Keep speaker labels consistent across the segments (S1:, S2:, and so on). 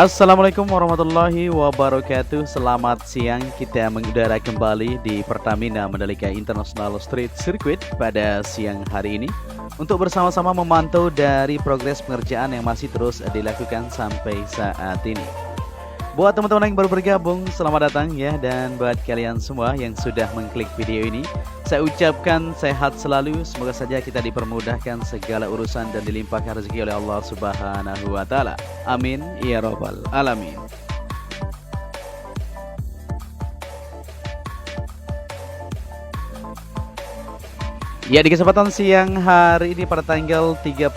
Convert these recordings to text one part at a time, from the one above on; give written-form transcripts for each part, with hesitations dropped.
S1: Assalamualaikum warahmatullahi wabarakatuh. Selamat siang, kita mengudara kembali di Pertamina Mandalika International Street Circuit pada siang hari ini untuk bersama-sama memantau dari progres pengerjaan yang masih terus dilakukan sampai saat ini. Buat teman-teman yang baru bergabung, selamat datang ya. Dan buat kalian semua yang sudah mengklik video ini, saya ucapkan sehat selalu. Semoga saja kita dipermudahkan segala urusan dan dilimpahkan rezeki oleh Allah Subhanahu wa Ta'ala. Amin ya Rabbal Alamin. Ya, di kesempatan siang hari ini pada tanggal 31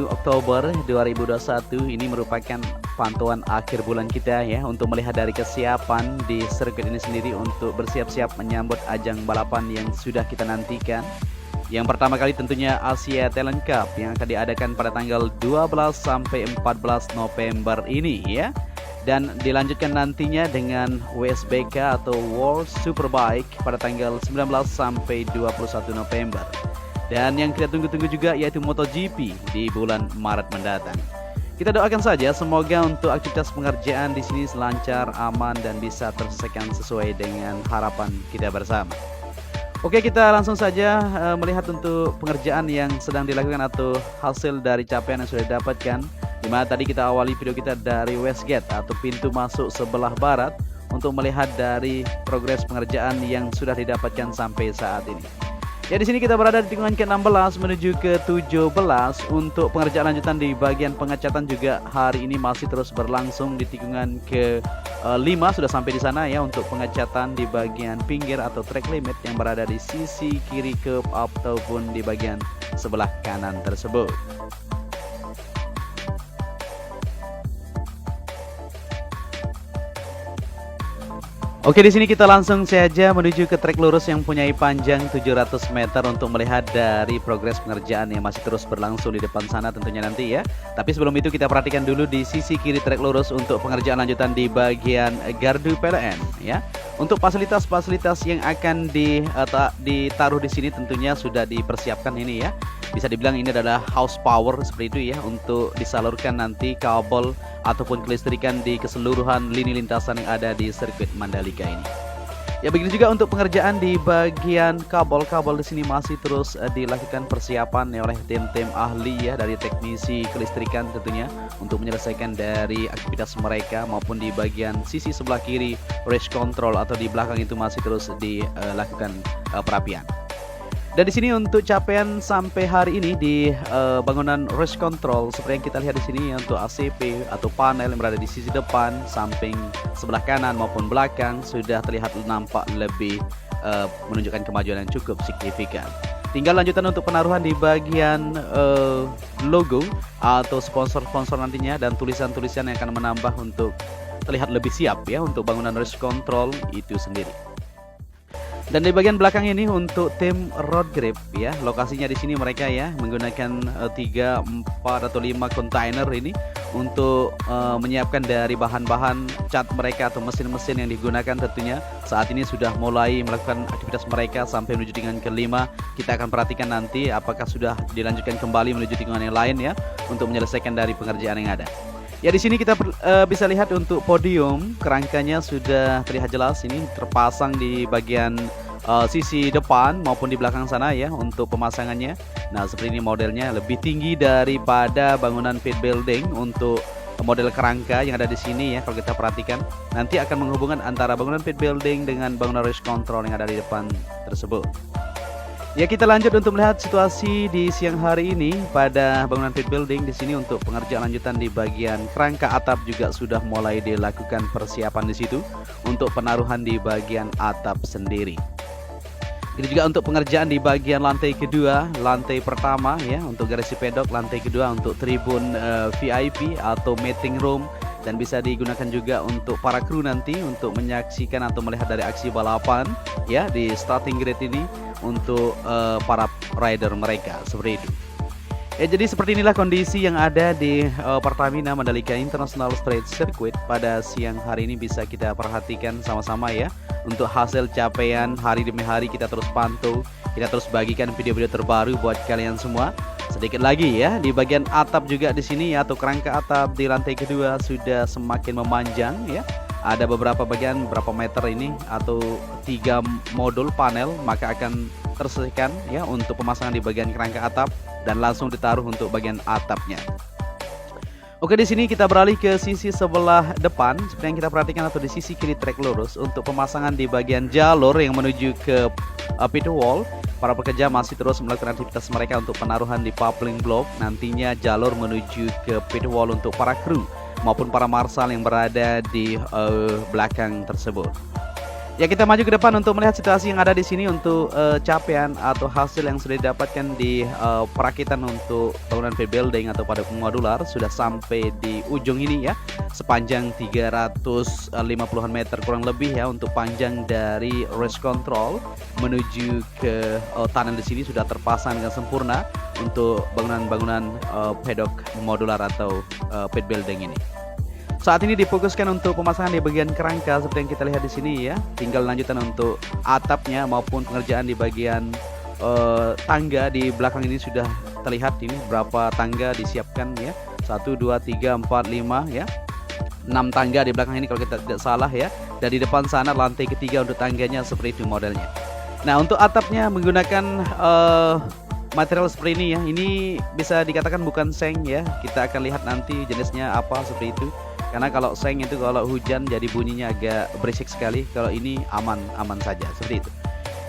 S1: Oktober 2021 ini merupakan pantauan akhir bulan kita ya, untuk melihat dari kesiapan di sirkuit ini sendiri untuk bersiap-siap menyambut ajang balapan yang sudah kita nantikan. Yang pertama kali tentunya Asia Talent Cup yang akan diadakan pada tanggal 12 sampai 14 November ini ya. Dan dilanjutkan nantinya dengan WSBK atau World Superbike pada tanggal 19 sampai 21 November. Dan yang kita tunggu-tunggu juga yaitu MotoGP di bulan Maret mendatang. Kita doakan saja semoga untuk aktivitas pengerjaan di sini lancar, aman, dan bisa terselesaikan sesuai dengan harapan kita bersama. Oke, kita langsung saja melihat untuk pengerjaan yang sedang dilakukan atau hasil dari capaian yang sudah didapatkan. Dimana tadi kita awali video kita dari West Gate atau pintu masuk sebelah barat untuk melihat dari progres pengerjaan yang sudah didapatkan sampai saat ini. Ya, di sini kita berada di tikungan ke-16 menuju ke-17 untuk pengerjaan lanjutan di bagian pengecatan juga hari ini masih terus berlangsung di tikungan ke-5 sudah sampai di sana ya, untuk pengecatan di bagian pinggir atau track limit yang berada di sisi kiri curb ataupun di bagian sebelah kanan tersebut. Oke, di sini kita langsung saja menuju ke trek lurus yang punya panjang 700 meter untuk melihat dari progres pengerjaan yang masih terus berlangsung di depan sana tentunya nanti ya. Tapi sebelum itu kita perhatikan dulu di sisi kiri trek lurus untuk pengerjaan lanjutan di bagian gardu PLN ya. Untuk fasilitas-fasilitas yang akan ditaruh di sini tentunya sudah dipersiapkan ini ya. Bisa dibilang ini adalah house power seperti itu ya, untuk disalurkan nanti kabel ataupun kelistrikan di keseluruhan lini lintasan yang ada di sirkuit Mandalika ini. Ya, begitu juga untuk pengerjaan di bagian kabel-kabel di sini masih terus dilakukan persiapan oleh tim-tim ahli ya, dari teknisi kelistrikan tentunya untuk menyelesaikan dari aktivitas mereka, maupun di bagian sisi sebelah kiri race control atau di belakang itu masih terus dilakukan perapian. Dan di sini untuk capaian sampai hari ini di bangunan race control seperti yang kita lihat di sini untuk ACP atau panel yang berada di sisi depan, samping sebelah kanan maupun belakang sudah terlihat nampak lebih menunjukkan kemajuan yang cukup signifikan. Tinggal lanjutan untuk penaruhan di bagian logo atau sponsor-sponsor nantinya dan tulisan-tulisan yang akan menambah untuk terlihat lebih siap ya untuk bangunan race control itu sendiri. Dan di bagian belakang ini untuk tim road grip ya, lokasinya di sini mereka ya menggunakan 3, 4 atau 5 kontainer ini untuk menyiapkan dari bahan-bahan cat mereka atau mesin-mesin yang digunakan tentunya. Saat ini sudah mulai melakukan aktivitas mereka sampai menuju tikungan ke-5. Kita akan perhatikan nanti apakah sudah dilanjutkan kembali menuju tikungan yang lain ya, untuk menyelesaikan dari pengerjaan yang ada. Ya, di sini kita bisa lihat untuk podium kerangkanya sudah terlihat jelas ini terpasang di bagian sisi depan maupun di belakang sana ya untuk pemasangannya. Nah, seperti ini modelnya lebih tinggi daripada bangunan pit building untuk model kerangka yang ada di sini ya. Kalau kita perhatikan nanti akan menghubungkan antara bangunan pit building dengan bangunan race control yang ada di depan tersebut. Ya, kita lanjut untuk melihat situasi di siang hari ini pada bangunan pit building. Di sini untuk pengerjaan lanjutan di bagian kerangka atap juga sudah mulai dilakukan persiapan di situ untuk penaruhan di bagian atap sendiri. Ini juga untuk pengerjaan di bagian lantai kedua, lantai pertama ya untuk garasi pedok, lantai kedua untuk tribun VIP atau meeting room, dan bisa digunakan juga untuk para kru nanti untuk menyaksikan atau melihat dari aksi balapan ya di starting grid ini untuk para rider mereka seperti itu. Ya, jadi seperti inilah kondisi yang ada di Pertamina Mandalika International Street Circuit pada siang hari ini. Bisa kita perhatikan sama-sama ya. Untuk hasil capaian hari demi hari kita terus pantau, kita terus bagikan video-video terbaru buat kalian semua. Sedikit lagi ya, di bagian atap juga di sini ya, atau kerangka atap di lantai kedua sudah semakin memanjang ya. Ada beberapa bagian berapa meter ini atau 3 modul panel, maka akan tersisihkan ya untuk pemasangan di bagian kerangka atap dan langsung ditaruh untuk bagian atapnya. Oke, di sini kita beralih ke sisi sebelah depan seperti yang kita perhatikan, atau di sisi kiri trek lurus untuk pemasangan di bagian jalur yang menuju ke pit wall. Para pekerja masih terus melakukan aktivitas mereka untuk penaruhan di coupling block. Nantinya jalur menuju ke pit wall untuk para kru maupun para marshal yang berada di belakang tersebut. Ya, kita maju ke depan untuk melihat situasi yang ada di sini untuk capaian atau hasil yang sudah didapatkan di perakitan untuk bangunan pit building atau pada modular sudah sampai di ujung ini ya, sepanjang 350-an meter kurang lebih ya, untuk panjang dari race control menuju ke tunnel di sini sudah terpasang dengan sempurna untuk bangunan-bangunan paddock modular atau pit building ini. Saat ini difokuskan untuk pemasangan di bagian kerangka seperti yang kita lihat di sini ya. Tinggal lanjutan untuk atapnya maupun pengerjaan di bagian tangga di belakang ini sudah terlihat ini berapa tangga disiapkan ya. 1 2 3 4 5 ya. 6 tangga di belakang ini kalau kita tidak salah ya. Dan di depan sana lantai ketiga untuk tangganya seperti itu modelnya. Nah, untuk atapnya menggunakan material seperti ini ya. Ini bisa dikatakan bukan seng ya. Kita akan lihat nanti jenisnya apa seperti itu. Karena kalau seng itu kalau hujan jadi bunyinya agak berisik sekali. Kalau ini aman saja seperti itu.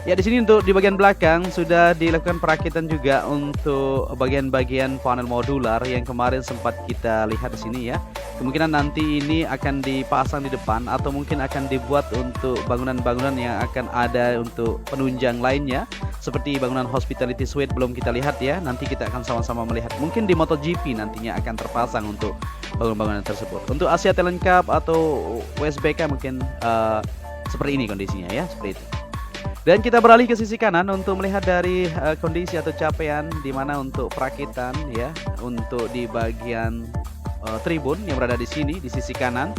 S1: Ya, di sini untuk di bagian belakang sudah dilakukan perakitan juga untuk bagian-bagian panel modular yang kemarin sempat kita lihat di sini ya. Kemungkinan nanti ini akan dipasang di depan atau mungkin akan dibuat untuk bangunan-bangunan yang akan ada untuk penunjang lainnya. Seperti bangunan hospitality suite belum kita lihat ya. Nanti kita akan sama-sama melihat. Mungkin di MotoGP nantinya akan terpasang untuk bangunan-bangunan tersebut. Untuk Asia Talent Cup atau WSBK mungkin seperti ini kondisinya ya, seperti itu. Dan kita beralih ke sisi kanan untuk melihat dari kondisi atau capaian di mana untuk perakitan ya, untuk di bagian tribun yang berada di sini di sisi kanan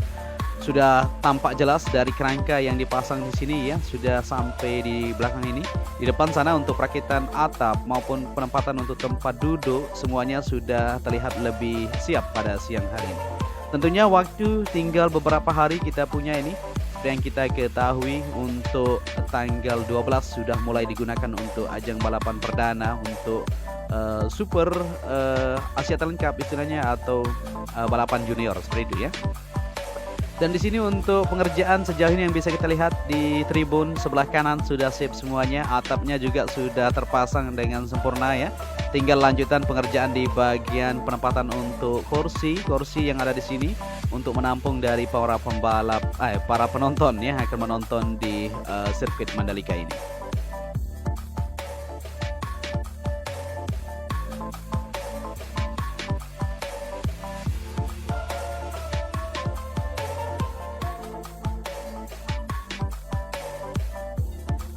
S1: sudah tampak jelas dari kerangka yang dipasang di sini ya, sudah sampai di belakang ini. Di depan sana untuk perakitan atap maupun penempatan untuk tempat duduk semuanya sudah terlihat lebih siap pada siang hari ini. Tentunya waktu tinggal beberapa hari kita punya ini. Yang kita ketahui untuk tanggal 12 sudah mulai digunakan untuk ajang balapan perdana untuk Super Asia Talent Cup istilahnya, atau balapan junior seperti itu ya. Dan di sini untuk pengerjaan sejauh ini yang bisa kita lihat di tribun sebelah kanan sudah siap semuanya, atapnya juga sudah terpasang dengan sempurna ya. Tinggal lanjutan pengerjaan di bagian penempatan untuk kursi yang ada di sini untuk menampung dari para pembalap, para penonton ya akan menonton di sirkuit Mandalika ini.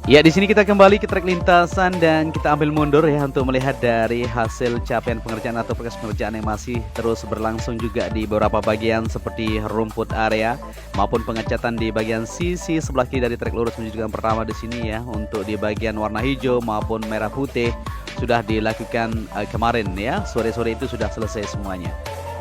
S1: Ya, di sini kita kembali ke trek lintasan dan kita ambil mundur ya untuk melihat dari hasil capaian pengerjaan atau proses pengerjaan yang masih terus berlangsung juga di beberapa bagian seperti rumput area maupun pengecatan di bagian sisi sebelah kiri dari trek lurus menuju yang pertama di sini ya. Untuk di bagian warna hijau maupun merah putih sudah dilakukan kemarin ya. Sore-sore itu sudah selesai semuanya.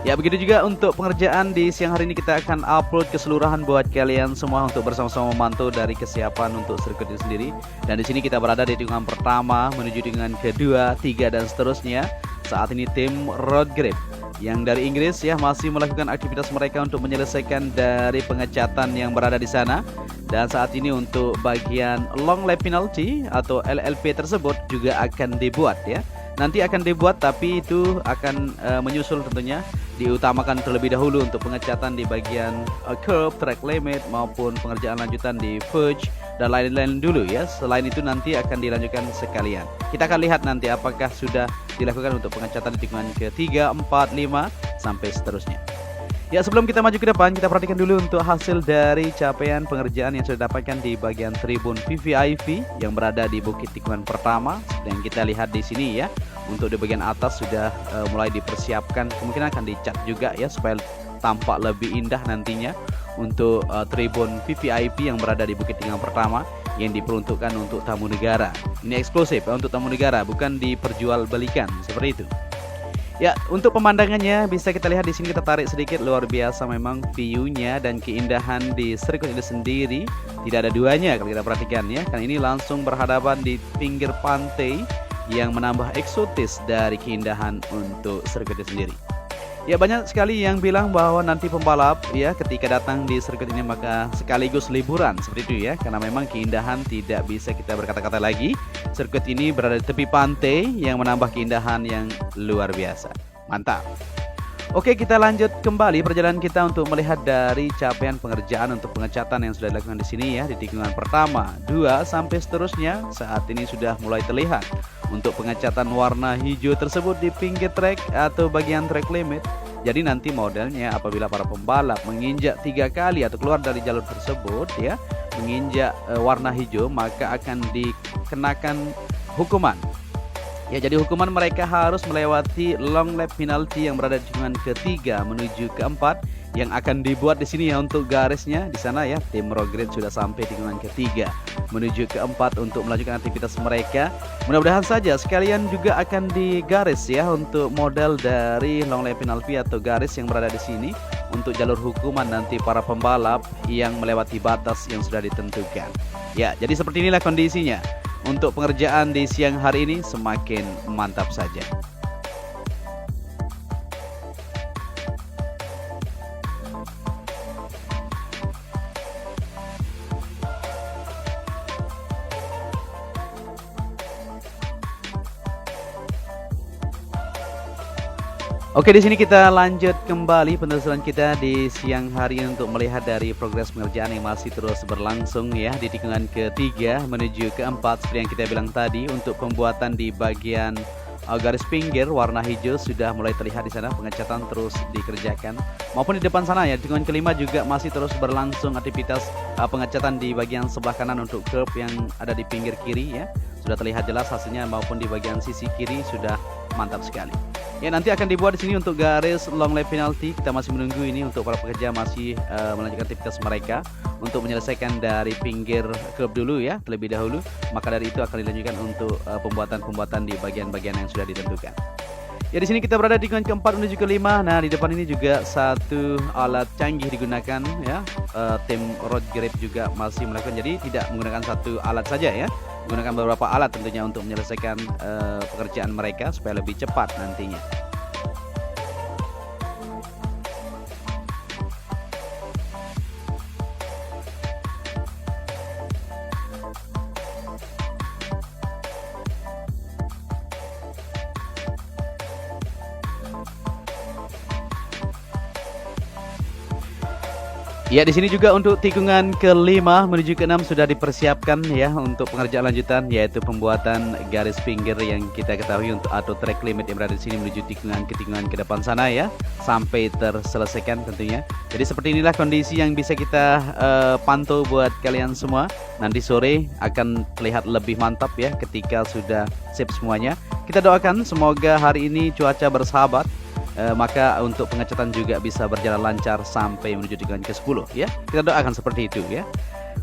S1: Ya, begitu juga untuk pengerjaan di siang hari ini kita akan upload keseluruhan buat kalian semua untuk bersama-sama memantau dari kesiapan untuk sirkuit itu sendiri. Dan di sini kita berada di tikungan pertama menuju tikungan kedua, 3 dan seterusnya. Saat ini tim Road Grip yang dari Inggris ya masih melakukan aktivitas mereka untuk menyelesaikan dari pengecatan yang berada di sana. Dan saat ini untuk bagian long lap penalty atau LLP tersebut juga akan dibuat ya. Nanti akan dibuat, tapi itu akan menyusul tentunya. Diutamakan terlebih dahulu untuk pengecatan di bagian curb, track limit maupun pengerjaan lanjutan di fudge dan lain-lain dulu ya. Selain itu nanti akan dilanjutkan sekalian. Kita akan lihat nanti apakah sudah dilakukan untuk pengecatan di tikungan ke-3, 4, 5 sampai seterusnya. Ya, sebelum kita maju ke depan, kita perhatikan dulu untuk hasil dari capaian pengerjaan yang sudah didapatkan di bagian tribun VVIP yang berada di bukit tikungan pertama. Seperti yang kita lihat di sini ya. Untuk di bagian atas sudah mulai dipersiapkan, kemungkinan akan dicat juga ya supaya tampak lebih indah nantinya untuk tribun VVIP yang berada di bukit tikungan pertama yang diperuntukkan untuk tamu negara. Ini eksklusif ya, untuk tamu negara, bukan diperjualbelikan seperti itu. Ya, untuk pemandangannya bisa kita lihat di sini, kita tarik sedikit, luar biasa memang view-nya dan keindahan di sirkuit ini sendiri. Tidak ada duanya kalau kita perhatikan ya. Kan ini langsung berhadapan di pinggir pantai yang menambah eksotis dari keindahan untuk sirkuit itu sendiri. Ya, banyak sekali yang bilang bahwa nanti pembalap ya ketika datang di sirkuit ini maka sekaligus liburan seperti itu ya, karena memang keindahan tidak bisa kita berkata-kata lagi. Sirkuit ini berada di tepi pantai yang menambah keindahan yang luar biasa. Mantap. Oke, kita lanjut kembali perjalanan kita untuk melihat dari capaian pengerjaan untuk pengecatan yang sudah dilakukan di sini ya, di tikungan pertama, 2 sampai seterusnya saat ini sudah mulai terlihat. Untuk pengecatan warna hijau tersebut di pinggir trek atau bagian trek limit. Jadi nanti modelnya apabila para pembalap menginjak 3 kali atau keluar dari jalur tersebut ya, menginjak warna hijau, maka akan dikenakan hukuman. Ya, jadi hukuman mereka harus melewati long lap penalty yang berada di tikungan ketiga menuju keempat yang akan dibuat di sini ya untuk garisnya di sana ya. Tim Road Grid sudah sampai tikungan ketiga menuju keempat untuk melanjutkan aktivitas mereka. Mudah-mudahan saja sekalian juga akan digaris ya untuk model dari long lap penalty atau garis yang berada di sini untuk jalur hukuman nanti para pembalap yang melewati batas yang sudah ditentukan. Ya, jadi seperti inilah kondisinya. Untuk pengerjaan di siang hari ini semakin mantap saja. Oke, di sini kita lanjut kembali penelusuran kita di siang hari untuk melihat dari progres pengerjaan yang masih terus berlangsung ya di tikungan ketiga menuju keempat. Seperti yang kita bilang tadi, untuk pembuatan di bagian garis pinggir warna hijau sudah mulai terlihat di sana, pengecatan terus dikerjakan. Maupun di depan sana ya, tikungan kelima juga masih terus berlangsung aktivitas pengecatan di bagian sebelah kanan untuk curb yang ada di pinggir kiri ya. Sudah terlihat jelas hasilnya, maupun di bagian sisi kiri sudah mantap sekali. Ya, nanti akan dibuat di sini untuk garis long lap penalty. Kita masih menunggu ini untuk para pekerja masih melanjutkan aktivitas mereka untuk menyelesaikan dari pinggir curb dulu ya terlebih dahulu. Maka dari itu akan dilanjutkan untuk pembuatan-pembuatan di bagian-bagian yang sudah ditentukan. Ya, di sini kita berada di tikungan keempat menuju kelima. Nah, di depan ini juga satu alat canggih digunakan ya. Tim Road Grip juga masih melakukan, jadi tidak menggunakan satu alat saja ya, menggunakan beberapa alat tentunya untuk menyelesaikan pekerjaan mereka supaya lebih cepat nantinya. Ya, di sini juga untuk tikungan kelima menuju keenam sudah dipersiapkan ya untuk pengerjaan lanjutan, yaitu pembuatan garis pinggir yang kita ketahui untuk atau track limit yang berada di sini menuju tikungan ke depan sana ya, sampai terselesaikan tentunya. Jadi seperti inilah kondisi yang bisa kita pantau buat kalian semua. Nanti sore akan terlihat lebih mantap ya ketika sudah sip semuanya. Kita doakan semoga hari ini cuaca bersahabat. Maka untuk pengecatan juga bisa berjalan lancar sampai menuju tikungan ke-10 ya. Kita doakan seperti itu ya.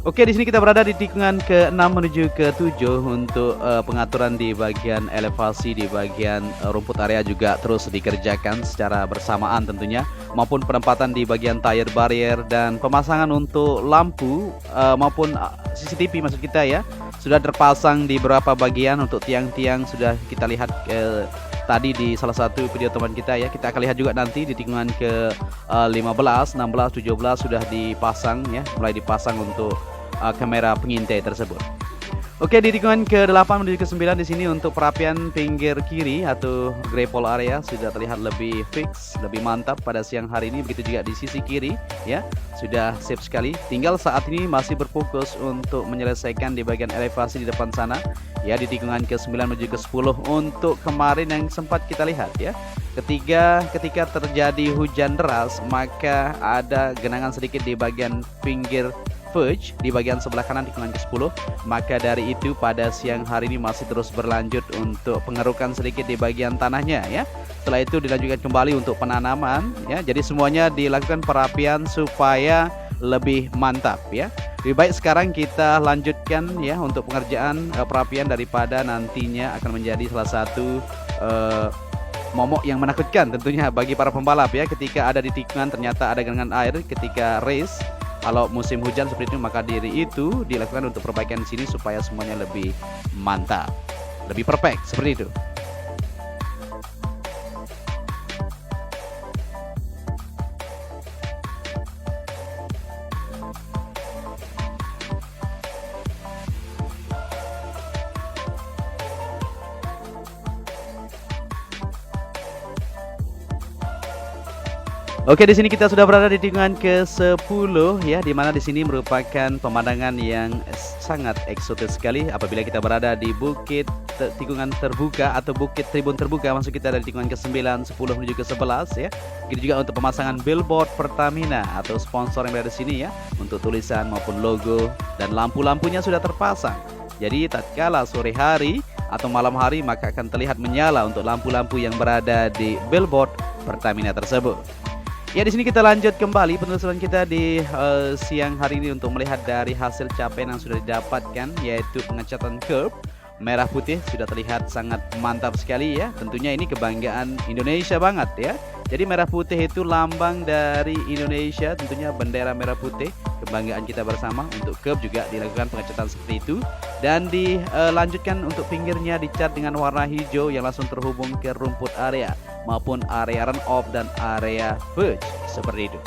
S1: Oke, di sini kita berada di tikungan ke-6 menuju ke-7 untuk pengaturan di bagian elevasi, di bagian rumput area juga terus dikerjakan secara bersamaan tentunya, maupun penempatan di bagian tire barrier dan pemasangan untuk lampu maupun CCTV maksud kita ya. Sudah terpasang di beberapa bagian untuk tiang-tiang, sudah kita lihat tadi di salah satu video teman kita ya. Kita akan lihat juga nanti di tikungan ke 15, 16, 17 sudah dipasang ya, mulai dipasang untuk kamera pengintai tersebut. Oke, di tikungan ke-8 menuju ke-9 di sini untuk perapian pinggir kiri atau gravel area sudah terlihat lebih fix, lebih mantap pada siang hari ini. Begitu juga di sisi kiri ya, sudah sip sekali. Tinggal saat ini masih berfokus untuk menyelesaikan di bagian elevasi di depan sana ya, di tikungan ke-9 menuju ke-10. Untuk kemarin yang sempat kita lihat ya, ketika terjadi hujan deras maka ada genangan sedikit di bagian pinggir verge di bagian sebelah kanan tikungan ke-10. Maka dari itu pada siang hari ini masih terus berlanjut untuk pengerukan sedikit di bagian tanahnya ya. Setelah itu dilanjutkan kembali untuk penanaman ya. Jadi semuanya dilakukan perapian supaya lebih mantap ya. Lebih baik sekarang kita lanjutkan ya untuk pengerjaan perapian daripada nantinya akan menjadi salah satu momok yang menakutkan tentunya bagi para pembalap ya, ketika ada di tikungan ternyata ada genangan air ketika race. Kalau musim hujan seperti itu, maka diri itu dilakukan untuk perbaikan di sini supaya semuanya lebih mantap, lebih perfect seperti itu. Oke, di sini kita sudah berada di tikungan ke-10 ya, di mana di sini merupakan pemandangan yang sangat eksotis sekali apabila kita berada di bukit tikungan terbuka atau bukit tribun terbuka. Maksud kita dari tikungan ke-9, 10 menuju ke-11 ya. Begitu juga untuk pemasangan billboard Pertamina atau sponsor yang berada di sini ya, untuk tulisan maupun logo, dan lampu-lampunya sudah terpasang. Jadi tatkala sore hari atau malam hari maka akan terlihat menyala untuk lampu-lampu yang berada di billboard Pertamina tersebut. Ya, di sini kita lanjut kembali penelusuran kita di siang hari ini untuk melihat dari hasil capaian yang sudah didapatkan, yaitu pengecatan curb merah putih sudah terlihat sangat mantap sekali ya. Tentunya ini kebanggaan Indonesia banget ya. Jadi merah putih itu lambang dari Indonesia, tentunya bendera merah putih, kebanggaan kita bersama. Untuk curb juga dilakukan pengecatan seperti itu, dan dilanjutkan untuk pinggirnya dicat dengan warna hijau yang langsung terhubung ke rumput area maupun area run off dan area verge seperti itu.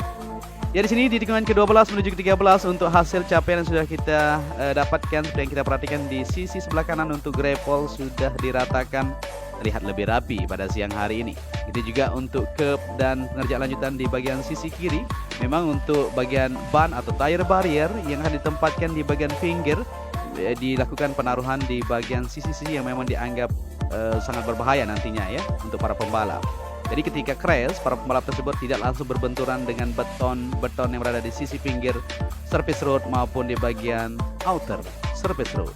S1: Ya, di sini di tikungan ke-12 menuju ke-13 untuk hasil capaian yang sudah kita dapatkan, seperti yang kita perhatikan di sisi sebelah kanan untuk gravel sudah diratakan, terlihat lebih rapi pada siang hari ini. Itu juga untuk curb dan pengerjaan lanjutan di bagian sisi kiri. Memang untuk bagian ban atau tire barrier yang akan ditempatkan di bagian pinggir, dilakukan penaruhan di bagian sisi-sisi yang memang dianggap sangat berbahaya nantinya ya untuk para pembalap. Jadi ketika crash, para pembalap tersebut tidak langsung berbenturan dengan beton yang berada di sisi pinggir surface road maupun di bagian outer surface road.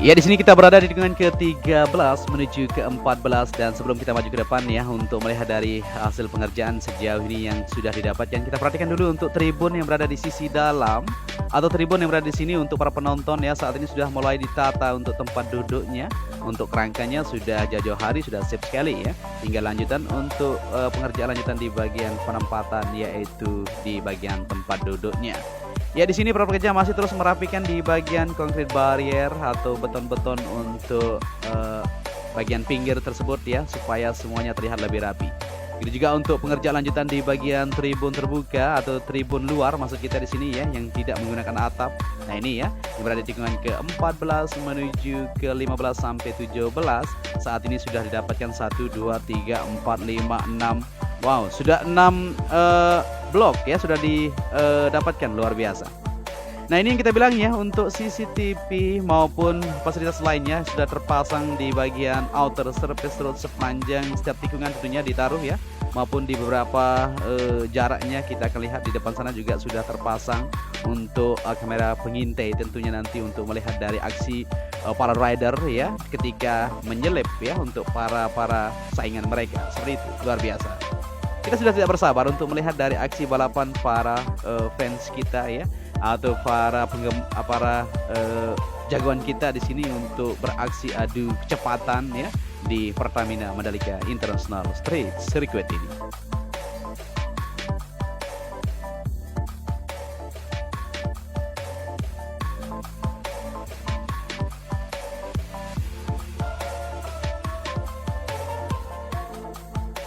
S1: Ya, di sini kita berada di tikungan ke-13 menuju ke-14, dan sebelum kita maju ke depan ya untuk melihat dari hasil pengerjaan sejauh ini yang sudah didapatkan, kita perhatikan dulu untuk tribun yang berada di sisi dalam atau tribun yang berada di sini untuk para penonton ya. Saat ini sudah mulai ditata untuk tempat duduknya, untuk kerangkanya sudah jauh-jauh hari sudah siap sekali ya. Tinggal lanjutan untuk pengerjaan lanjutan di bagian penempatan, yaitu di bagian tempat duduknya. Ya, di sini para pekerja masih terus merapikan di bagian concrete barrier atau beton-beton untuk bagian pinggir tersebut ya, supaya semuanya terlihat lebih rapi. Itu juga untuk pengerjaan lanjutan di bagian tribun terbuka atau tribun luar, maksud kita di sini ya, yang tidak menggunakan atap. Nah, ini ya, yang berada di tikungan ke-14 menuju ke-15 sampai 17. Saat ini sudah didapatkan 1 2 3 4 5 6. Wow, sudah 6 blok ya sudah didapatkan, luar biasa. Nah, ini yang kita bilang ya, untuk CCTV maupun fasilitas lainnya sudah terpasang di bagian outer surface road sepanjang setiap tikungan, tentunya ditaruh ya, maupun di beberapa jaraknya kita akan lihat di depan sana juga sudah terpasang untuk kamera pengintai, tentunya nanti untuk melihat dari aksi para rider ya ketika menyelip ya untuk para saingan mereka. Seperti itu, luar biasa. Kita sudah tidak bersabar untuk melihat dari aksi balapan para fans kita ya, atau para jagoan kita di sini untuk beraksi adu kecepatan ya di Pertamina Mandalika International Street Circuit ini.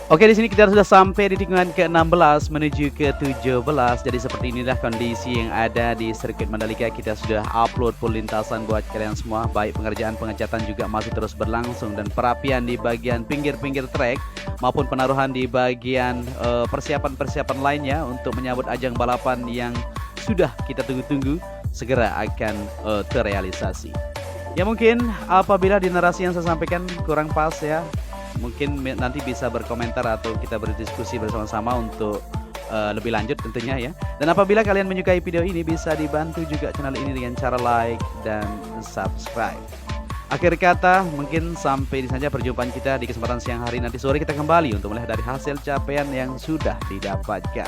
S1: Oke, di sini kita sudah sampai di tikungan ke-16 menuju ke-17. Jadi seperti inilah kondisi yang ada di sirkuit Mandalika. Kita sudah upload full lintasan buat kalian semua. Baik pengerjaan pengecatan juga masih terus berlangsung, dan perapian di bagian pinggir-pinggir trek maupun penaruhan di bagian persiapan-persiapan lainnya untuk menyambut ajang balapan yang sudah kita tunggu-tunggu segera akan terrealisasi. Ya, mungkin apabila di narasi yang saya sampaikan kurang pas ya, mungkin nanti bisa berkomentar atau kita berdiskusi bersama-sama untuk lebih lanjut tentunya ya. Dan apabila kalian menyukai video ini, bisa dibantu juga channel ini dengan cara like dan subscribe. Akhir kata, mungkin sampai di saja perjumpaan kita di kesempatan siang hari. Nanti sore kita kembali untuk melihat dari hasil capaian yang sudah didapatkan.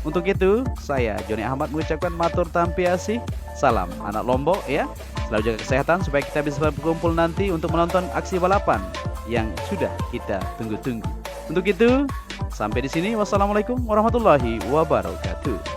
S1: Untuk itu, saya Joni Ahmad mengucapkan matur tampiasih. Salam anak Lombok ya. Selalu jaga kesehatan supaya kita bisa berkumpul nanti untuk menonton aksi balapan yang sudah kita tunggu-tunggu. Untuk itu, sampai di sini. Wassalamualaikum warahmatullahi wabarakatuh.